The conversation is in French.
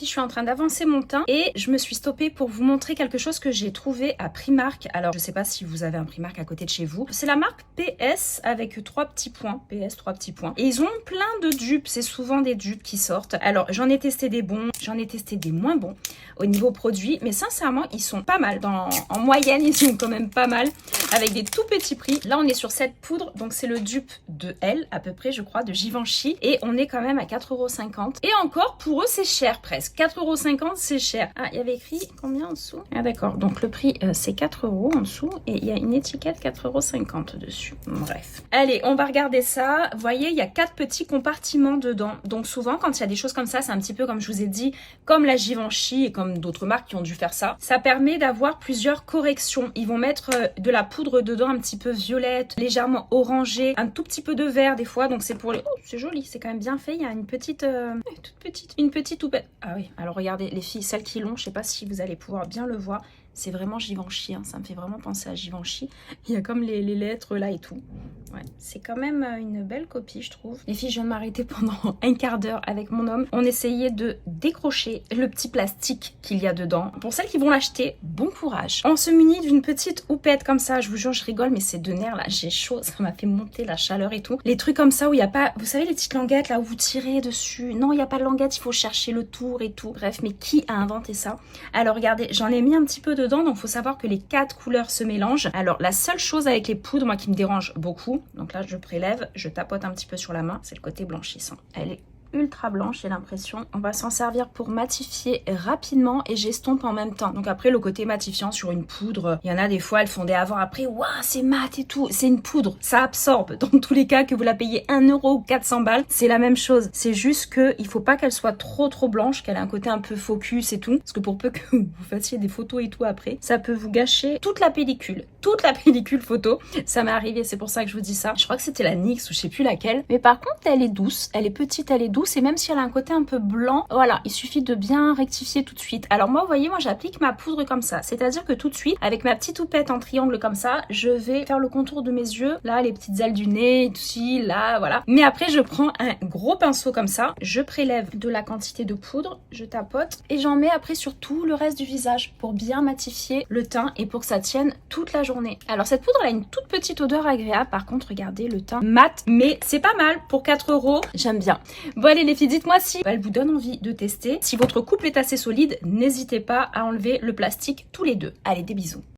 Je suis en train d'avancer mon teint et je me suis stoppée pour vous montrer quelque chose que j'ai trouvé à Primark. Alors je sais pas si vous avez un Primark à côté de chez vous. C'est la marque PS avec 3 petits points. PS 3 petits points. Et ils ont plein de dupes. C'est souvent des dupes qui sortent. Alors j'en ai testé des bons, j'en ai testé des moins bons au niveau produit. Mais sincèrement ils sont pas mal. En moyenne ils sont quand même pas mal. Avec des tout petits prix. Là on est sur cette poudre. Donc c'est le dupe de Elle à peu près je crois de Givenchy. Et on est quand même à 4,50 €. Et encore pour eux c'est cher presque. 4,50 € c'est cher. Ah, il y avait écrit combien en dessous? Ah d'accord, donc le prix c'est 4 € en dessous et il y a une étiquette 4,50 € dessus. Bref. Allez, on va regarder ça. Vous voyez, il y a 4 petits compartiments dedans. Donc souvent quand il y a des choses comme ça, c'est un petit peu comme je vous ai dit, comme la Givenchy et comme d'autres marques qui ont dû faire ça. Ça permet d'avoir plusieurs corrections. Ils vont mettre de la poudre dedans un petit peu violette, légèrement orangée, un tout petit peu de vert des fois. Donc c'est pour les... Oh, c'est joli, c'est quand même bien fait. Il y a une petite... toute petite. Une petite toupette. Ah oui, alors regardez les filles, celles qui l'ont, je sais pas si vous allez pouvoir bien le voir, c'est vraiment Givenchy, hein, ça me fait vraiment penser à Givenchy. Il y a comme les lettres là et tout. Ouais, c'est quand même une belle copie je trouve. Les filles, je viens de m'arrêter pendant un quart d'heure avec mon homme. On essayait de décrocher le petit plastique qu'il y a dedans. Pour celles qui vont l'acheter, bon courage. On se munit d'une petite houppette comme ça, je vous jure je rigole mais c'est de nerfs là, j'ai chaud, ça m'a fait monter la chaleur et tout. Les trucs comme ça où il n'y a pas, vous savez les petites languettes là où vous tirez dessus. Non, il n'y a pas de languette, il faut chercher le tour et tout. Bref, mais qui a inventé ça? Alors regardez, j'en ai mis un petit peu dedans, donc il faut savoir que les 4 couleurs se mélangent. Alors la seule chose avec les poudres, moi qui me dérange beaucoup, donc là je prélève, je tapote un petit peu sur la main, c'est le côté blanchissant. Elle est ultra blanche, j'ai l'impression. On va s'en servir pour matifier rapidement et j'estompe en même temps. Donc après le côté matifiant sur une poudre, il y en a des fois elles font des avant après, waouh c'est mat et tout, c'est une poudre, ça absorbe. Dans tous les cas que vous la payez 1 € ou 400 balles, c'est la même chose. C'est juste que il faut pas qu'elle soit trop blanche, qu'elle ait un côté un peu focus et tout, parce que pour peu que vous fassiez des photos et tout après, ça peut vous gâcher toute la pellicule photo. Ça m'est arrivé, c'est pour ça que je vous dis ça. Je crois que c'était la NYX ou je sais plus laquelle, mais par contre elle est douce, elle est petite, elle est douce et même si elle a un côté un peu blanc, voilà, il suffit de bien rectifier tout de suite. Alors moi, vous voyez, moi j'applique ma poudre comme ça, c'est-à-dire que tout de suite, avec ma petite houppette en triangle comme ça, je vais faire le contour de mes yeux, là, les petites ailes du nez, ici, là, voilà. Mais après, je prends un gros pinceau comme ça, je prélève de la quantité de poudre, je tapote et j'en mets après sur tout le reste du visage pour bien matifier le teint et pour que ça tienne toute la journée. Alors cette poudre, elle a une toute petite odeur agréable, par contre, regardez, le teint mat, mais c'est pas mal pour 4 €, j'aime bien. Bon allez les filles, dites-moi si elle vous donne envie de tester. Si votre couple est assez solide, n'hésitez pas à enlever le plastique tous les deux. Allez, des bisous.